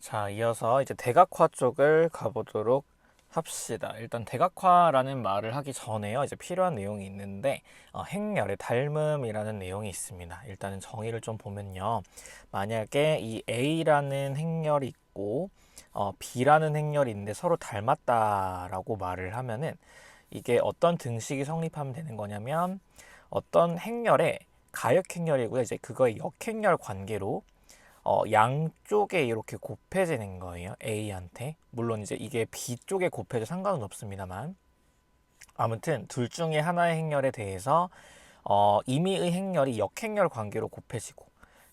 자, 이어서 이제 대각화 쪽을 가보도록 합시다. 일단 대각화라는 말을 하기 전에요. 이제 필요한 내용이 있는데 행렬의 닮음이라는 내용이 있습니다. 일단은 정의를 좀 보면요. 만약에 이 A라는 행렬이 있고 B라는 행렬이 있는데 서로 닮았다라고 말을 하면은 이게 어떤 등식이 성립하면 되는 거냐면 어떤 행렬의 가역행렬이고요. 이제 그거의 역행렬 관계로 양쪽에 이렇게 곱해지는 거예요. A한테. 물론 이제 이게 B 쪽에 곱해도 상관은 없습니다만. 아무튼 둘 중에 하나의 행렬에 대해서 임의의 행렬이 역행렬 관계로 곱해지고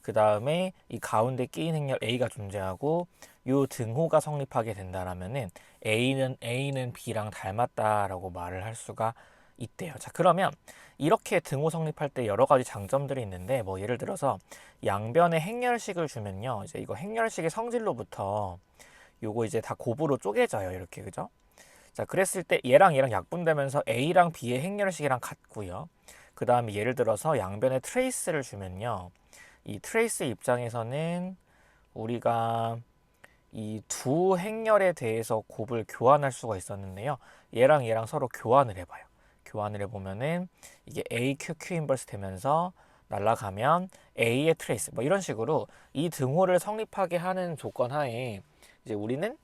그 다음에 이 가운데 끼인 행렬 A가 존재하고 요 등호가 성립하게 된다라면은 A는 B랑 닮았다라고 말을 할 수가 있대요. 자, 그러면 이렇게 등호 성립할 때 여러 가지 장점들이 있는데 뭐 예를 들어서 양변에 행렬식을 주면요. 이제 이거 행렬식의 성질로부터 요거 이제 다 곱으로 쪼개져요. 이렇게 그죠? 자, 그랬을 때 얘랑 약분되면서 A랑 B의 행렬식이랑 같고요. 그 다음에 예를 들어서 양변에 트레이스를 주면요. 이 트레이스 입장에서는 우리가 이 두 행렬에 대해서 곱을 교환할 수가 있었는데요. 얘랑 서로 교환을 해봐요. 교환을 해보면은 이게 AQQ 인버스 되면서 날아가면 A의 트레이스 뭐 이런 식으로 이 등호를 성립하게 하는 조건 하에 이제 우리는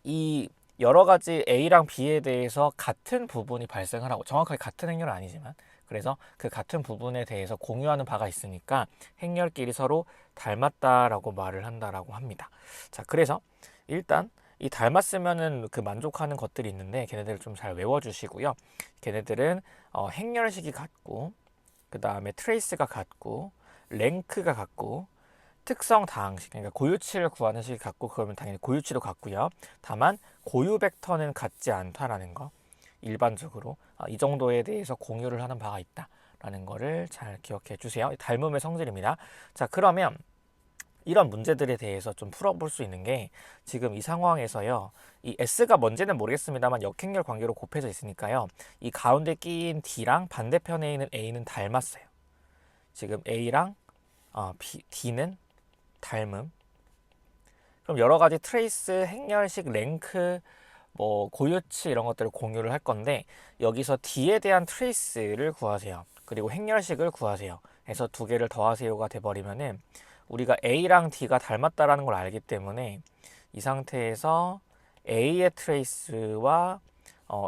이 여러 가지 A랑 B에 대해서 같은 부분이 발생을 하고 정확하게 같은 행렬은 아니지만 그래서 그 같은 부분에 대해서 공유하는 바가 있으니까 행렬끼리 서로 닮았다라고 말을 한다라고 합니다. 자, 그래서 일단 이 닮았으면은 그 만족하는 것들이 있는데 걔네들을 좀 잘 외워주시고요. 걔네들은 행렬식이 같고 그 다음에 트레이스가 같고 랭크가 같고 특성 다항식, 그러니까 고유치를 구하는 식이 같고 그러면 당연히 고유치도 같고요. 다만 고유 벡터는 같지 않다라는 거. 일반적으로 이 정도에 대해서 공유를 하는 바가 있다라는 거를 잘 기억해 주세요. 닮음의 성질입니다. 자, 그러면 이런 문제들에 대해서 좀 풀어볼 수 있는 게 지금 이 상황에서요. 이 S가 뭔지는 모르겠습니다만 역행렬 관계로 곱해져 있으니까요. 이 가운데 끼인 D랑 반대편에 있는 A는 닮았어요. 지금 A랑 D는 닮음. 그럼 여러 가지 트레이스, 행렬식, 랭크, 뭐 고유치 이런 것들을 공유를 할 건데 여기서 D에 대한 트레이스를 구하세요. 그리고 행렬식을 구하세요. 해서 두 개를 더하세요가 돼버리면은 우리가 A랑 D가 닮았다라는 걸 알기 때문에 이 상태에서 A의 트레이스와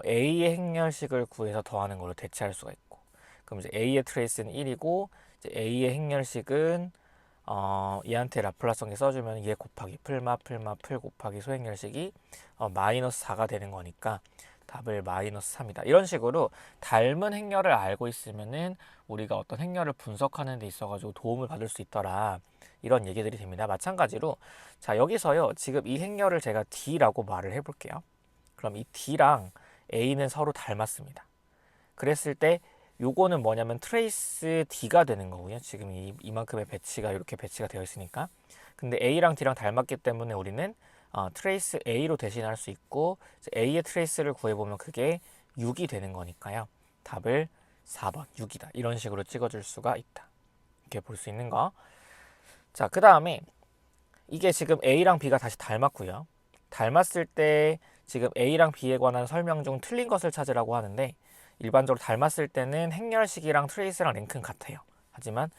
A의 행렬식을 구해서 더하는 걸로 대체할 수가 있고 그럼 이제 A의 트레이스는 1이고 이제 A의 행렬식은 얘한테 라플라스 관계 써주면 얘 곱하기 풀 곱하기 소행렬식이 마이너스 4가 되는 거니까 답을 마이너스 3이다. 이런 식으로 닮은 행렬을 알고 있으면은 우리가 어떤 행렬을 분석하는 데 있어가지고 도움을 받을 수 있더라. 이런 얘기들이 됩니다. 마찬가지로 자 여기서요. 지금 이 행렬을 제가 D라고 말을 해볼게요. 그럼 이 D랑 A는 서로 닮았습니다. 그랬을 때 요거는 뭐냐면 트레이스 D가 되는 거고요. 지금 이만큼의 배치가 이렇게 배치가 되어 있으니까. 근데 A랑 D랑 닮았기 때문에 우리는 트레이스 A로 대신할 수 있고 A의 트레이스를 구해보면 그게 6이 되는 거니까요. 답을 4번 6이다. 이런 식으로 찍어줄 수가 있다. 이렇게 볼 수 있는 거. 자, 그 다음에 이게 지금 A랑 B가 다시 닮았고요. 닮았을 때 지금 A랑 B에 관한 설명 중 틀린 것을 찾으라고 하는데 일반적으로 닮았을 때는 행렬식이랑 트레이스랑 랭크는 같아요. 하지만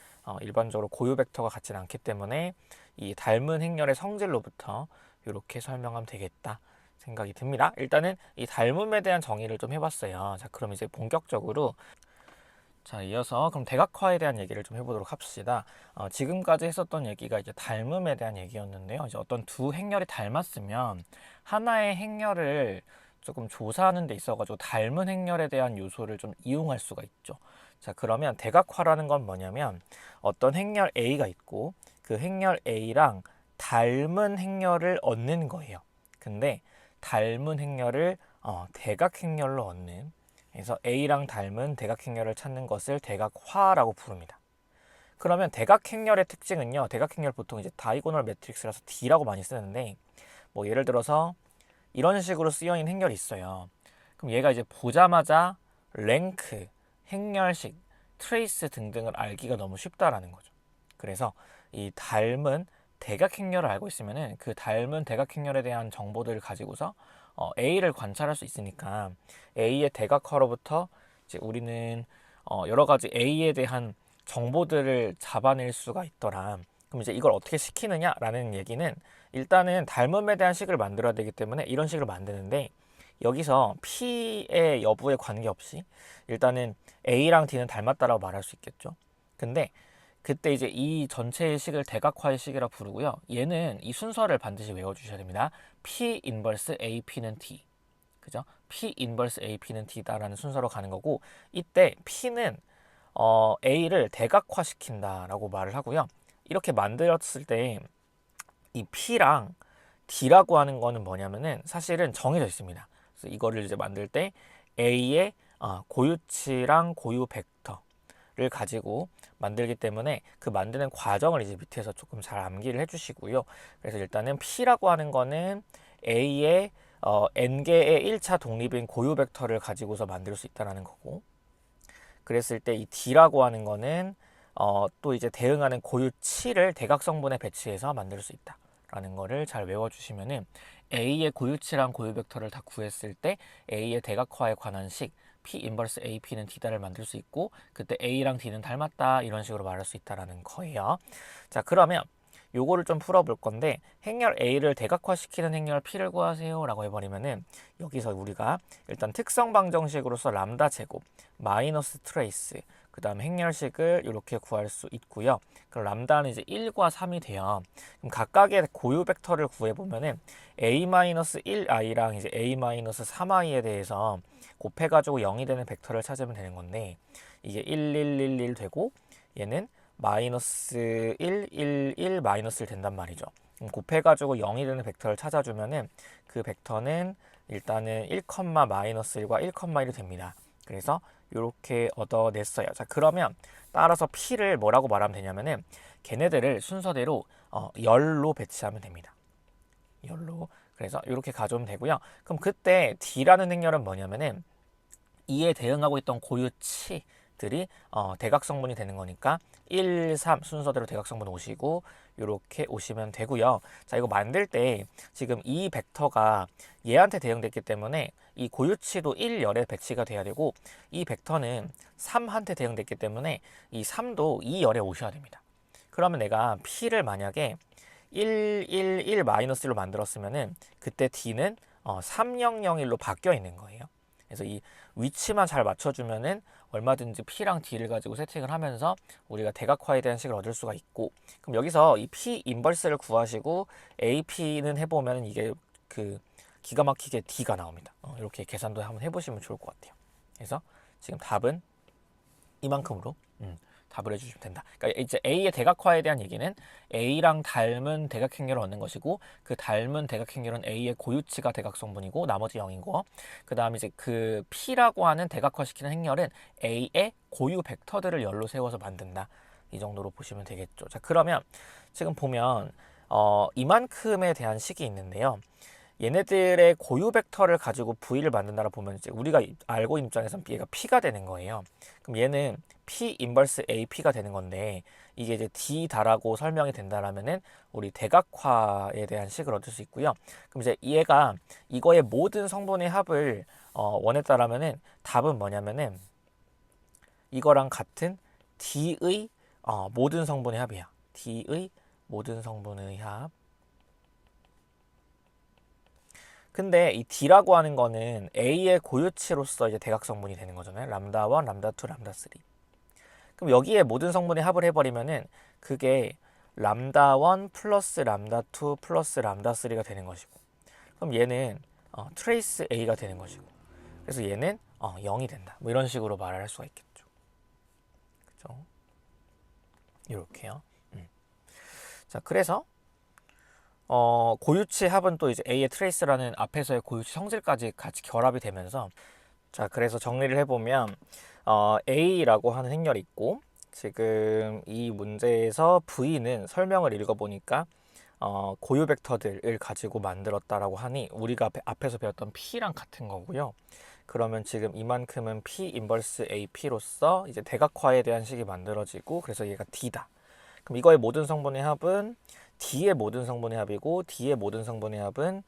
일반적으로 고유 벡터가 같지는 않기 때문에 이 닮은 행렬의 성질로부터 이렇게 설명하면 되겠다 생각이 듭니다. 일단은 이 닮음에 대한 정의를 좀 해봤어요. 자, 그럼 이제 본격적으로 자, 이어서 그럼 대각화에 대한 얘기를 좀 해보도록 합시다. 지금까지 했었던 얘기가 이제 닮음에 대한 얘기였는데요. 이제 어떤 두 행렬이 닮았으면 하나의 행렬을 조금 조사하는 데 있어가지고 닮은 행렬에 대한 요소를 좀 이용할 수가 있죠. 자, 그러면 대각화라는 건 뭐냐면 어떤 행렬 A가 있고 그 행렬 A랑 닮은 행렬을 얻는 거예요. 근데 닮은 행렬을 대각 행렬로 얻는 그래서 A랑 닮은 대각행렬을 찾는 것을 대각화라고 부릅니다. 그러면 대각행렬의 특징은요. 대각행렬 보통 이제 다이고널 매트릭스라서 D라고 많이 쓰는데 뭐 예를 들어서 이런 식으로 쓰여 있는 행렬이 있어요. 그럼 얘가 이제 보자마자 랭크, 행렬식, 트레이스 등등을 알기가 너무 쉽다라는 거죠. 그래서 이 닮은 대각행렬을 알고 있으면은 그 닮은 대각행렬에 대한 정보들을 가지고서 A를 관찰할 수 있으니까 A의 대각화로부터 이제 우리는 여러 가지 A에 대한 정보들을 잡아낼 수가 있더라. 그럼 이제 이걸 어떻게 시키느냐라는 얘기는 일단은 닮음에 대한 식을 만들어야 되기 때문에 이런 식을 만드는데 여기서 P의 여부에 관계없이 일단은 A랑 D는 닮았다라고 말할 수 있겠죠. 근데 그때 이제 이 전체의 식을 대각화의 식이라 부르고요. 얘는 이 순서를 반드시 외워주셔야 됩니다. P 인버스 AP는 D. 그죠? P 인버스 AP는 D다라는 순서로 가는 거고 이때 P는 A를 대각화시킨다라고 말을 하고요. 이렇게 만들었을 때 이 P랑 D라고 하는 거는 뭐냐면은 사실은 정해져 있습니다. 그래서 이거를 이제 만들 때 A의 고유치랑 고유 벡터를 가지고 만들기 때문에 그 만드는 과정을 이제 밑에서 조금 잘 암기를 해주시고요. 그래서 일단은 P라고 하는 거는 A의 n개의 1차 독립인 고유 벡터를 가지고서 만들 수 있다는 거고 그랬을 때 이 D라고 하는 거는 또 이제 대응하는 고유치를 대각성분에 배치해서 만들 수 있다라는 거를 잘 외워주시면은 A의 고유치랑 고유 벡터를 다 구했을 때 A의 대각화에 관한 식 P 인버스 AP는 D다를 만들 수 있고 그때 A랑 D는 닮았다 이런 식으로 말할 수 있다라는 거예요. 자 그러면 요거를 좀 풀어볼 건데 행렬 A를 대각화시키는 행렬 P를 구하세요 라고 해버리면은 여기서 우리가 일단 특성 방정식으로서 람다 제곱 마이너스 트레이스 그 다음 행렬식을 이렇게 구할 수 있고요. 그럼 람다는 이제 1과 3이 돼요. 그럼 각각의 고유 벡터를 구해보면은 A-1i랑 이제 A-3i에 대해서 곱해가지고 0이 되는 벡터를 찾으면 되는 건데 이게 1, 1, 1, 1 되고 얘는 마이너스 1, 1, 1, 마이너스 1 된단 말이죠. 그럼 곱해가지고 0이 되는 벡터를 찾아주면은 그 벡터는 일단은 1, 마이너스 1과 1, 1이 됩니다. 그래서 이렇게 얻어냈어요. 자 그러면 따라서 P를 뭐라고 말하면 되냐면은 걔네들을 순서대로 열로 배치하면 됩니다. 열로. 그래서 이렇게 가져오면 되고요. 그럼 그때 D라는 행렬은 뭐냐면은 이에 대응하고 있던 고유치들이 대각성분이 되는 거니까 1, 3 순서대로 대각성분 오시고 이렇게 오시면 되고요. 자 이거 만들 때 지금 이 벡터가 얘한테 대응됐기 때문에 이 고유치도 1열에 배치가 돼야 되고 이 벡터는 3한테 대응됐기 때문에 이 3도 2열에 오셔야 됩니다. 그러면 내가 P를 만약에 1, 1, 1 마이너스 1로 만들었으면은 그때 D는 3, 0, 0, 1로 바뀌어 있는 거예요. 그래서 이 위치만 잘 맞춰주면은 얼마든지 P랑 D를 가지고 세팅을 하면서 우리가 대각화에 대한 식을 얻을 수가 있고 그럼 여기서 이 P 인버스를 구하시고 AP는 해보면 이게 그 기가 막히게 D가 나옵니다. 이렇게 계산도 한번 해보시면 좋을 것 같아요. 그래서 지금 답은 이만큼으로 답을 해주시면 된다. 그러니까 이제 A의 대각화에 대한 얘기는 A랑 닮은 대각행렬을 얻는 것이고 그 닮은 대각행렬은 A의 고유치가 대각성분이고 나머지 0이고 그 다음에 이제 그 P라고 하는 대각화시키는 행렬은 A의 고유 벡터들을 열로 세워서 만든다. 이 정도로 보시면 되겠죠. 자 그러면 지금 보면 이만큼에 대한 식이 있는데요. 얘네들의 고유 벡터를 가지고 V를 만든다라 보면 이제 우리가 알고 있는 입장에서는 얘가 P가 되는 거예요. 그럼 얘는 P 인버스 AP가 되는 건데 이게 이제 D다라고 설명이 된다라면은 우리 대각화에 대한 식을 얻을 수 있고요. 그럼 이제 얘가 이거의 모든 성분의 합을 원했다라면은 답은 뭐냐면은 이거랑 같은 D의 모든 성분의 합이야. D의 모든 성분의 합. 근데 이 D라고 하는 거는 A의 고유치로서 이제 대각성분이 되는 거잖아요. 람다 1, 람다 2, 람다 3. 그럼 여기에 모든 성분의 합을 해버리면은 그게 람다 1 플러스 람다 2 플러스 람다 3가 되는 것이고 그럼 얘는 트레이스 A가 되는 것이고 그래서 얘는 0이 된다. 뭐 이런 식으로 말을 할 수가 있겠죠. 그죠? 이렇게요. 자, 그래서 고유치 합은 또 이제 A의 트레이스라는 앞에서의 고유치 성질까지 같이 결합이 되면서 자 그래서 정리를 해보면 A라고 하는 행렬이 있고 지금 이 문제에서 V는 설명을 읽어보니까 고유 벡터들을 가지고 만들었다라고 하니 우리가 앞에서 배웠던 P랑 같은 거고요. 그러면 지금 이만큼은 P 인버스 AP로서 이제 대각화에 대한 식이 만들어지고 그래서 얘가 D다. 그럼 이거의 모든 성분의 합은 D의 모든 성분의 합이고 D의 모든 성분의 합은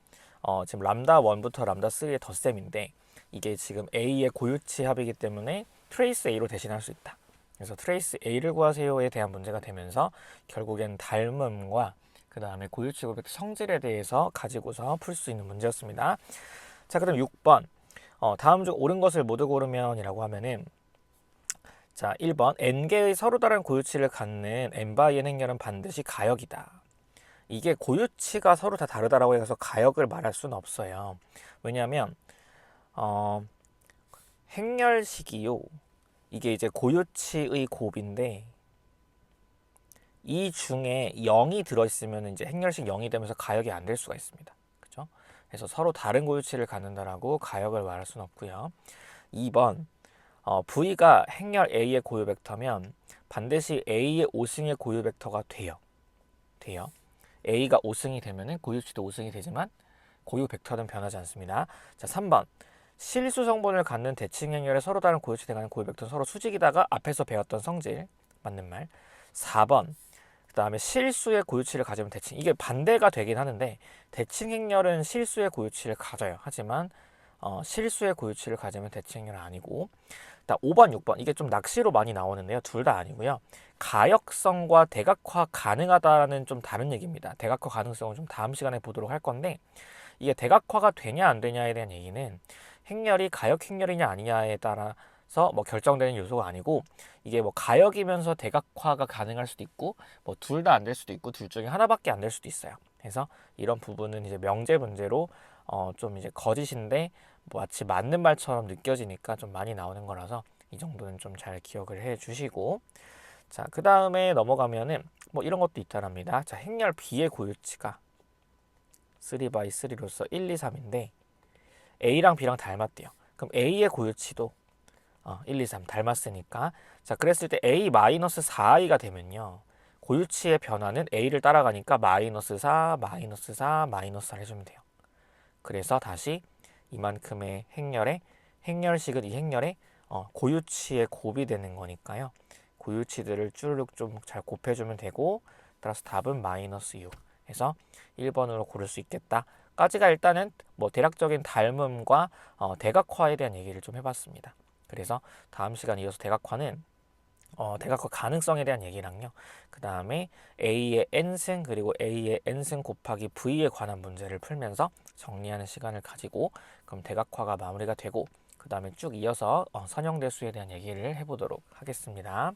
지금 람다 1부터 람다 3의 덧셈인데 이게 지금 A의 고유치 합이기 때문에 트레이스 A로 대신할 수 있다. 그래서 트레이스 A를 구하세요에 대한 문제가 되면서 결국엔 닮음과 그 다음에 고유치 고백 성질에 대해서 가지고서 풀 수 있는 문제였습니다. 자, 그럼 6번. 다음 중 옳은 것을 모두 고르면 이라고 하면은 자, 1번 n개의 서로 다른 고유치를 갖는 n/n 행렬은 반드시 가역이다. 이게 고유치가 서로 다 다르다라고 해서 가역을 말할 수는 없어요. 왜냐하면 행렬식이요. 이게 이제 고유치의 곱인데 이 중에 0이 들어있으면 이제 행렬식 0이 되면서 가역이 안 될 수가 있습니다. 그죠? 그래서 서로 다른 고유치를 갖는다라고 가역을 말할 수는 없고요. 2번 V가 행렬 A의 고유 벡터면 반드시 A의 5승의 고유 벡터가 돼요. A가 5승이 되면은 고유치도 5승이 되지만 고유 벡터는 변하지 않습니다. 자, 3번. 실수 성분을 갖는 대칭 행렬에 서로 다른 고유치 대가는 고유 벡터는 서로 수직이다가 앞에서 배웠던 성질. 맞는 말. 4번. 그 다음에 실수의 고유치를 가지면 대칭. 이게 반대가 되긴 하는데 대칭 행렬은 실수의 고유치를 가져요. 하지만 실수의 고유치를 가지면 대칭 행렬은 아니고 5번, 6번 이게 좀 낚시로 많이 나오는데요. 둘 다 아니고요. 가역성과 대각화 가능하다는 좀 다른 얘기입니다. 대각화 가능성은 좀 다음 시간에 보도록 할 건데 이게 대각화가 되냐 안 되냐에 대한 얘기는 행렬이 가역 행렬이냐 아니냐에 따라서 뭐 결정되는 요소가 아니고 이게 뭐 가역이면서 대각화가 가능할 수도 있고 뭐 둘 다 안 될 수도 있고 둘 중에 하나밖에 안 될 수도 있어요. 그래서 이런 부분은 이제 명제 문제로 좀 이제 거짓인데 뭐 마치 맞는 말처럼 느껴지니까 좀 많이 나오는 거라서 이 정도는 좀 잘 기억을 해 주시고 자, 그 다음에 넘어가면은 뭐 이런 것도 있다랍니다. 자, 행렬 B의 고유치가 3x3로서 1, 2, 3인데 A랑 B랑 닮았대요. 그럼 A의 고유치도 1, 2, 3 닮았으니까 자, 그랬을 때 A-4i가 되면요. 고유치의 변화는 A를 따라가니까 -4, -4, -4 해주면 돼요. 그래서 다시 이만큼의 행렬식은 이 행렬의 고유치의 곱이 되는 거니까요. 고유치들을 쭈르륵 좀 잘 곱해주면 되고 따라서 답은 -6 해서 1번으로 고를 수 있겠다. 까지가 일단은 뭐 대략적인 닮음과 대각화에 대한 얘기를 좀 해봤습니다. 그래서 다음 시간에 이어서 대각화는 대각화 가능성에 대한 얘기랑요. 그 다음에 A의 n승 그리고 A의 n승 곱하기 V에 관한 문제를 풀면서 정리하는 시간을 가지고 그럼 대각화가 마무리가 되고 그 다음에 쭉 이어서 선형대수에 대한 얘기를 해보도록 하겠습니다.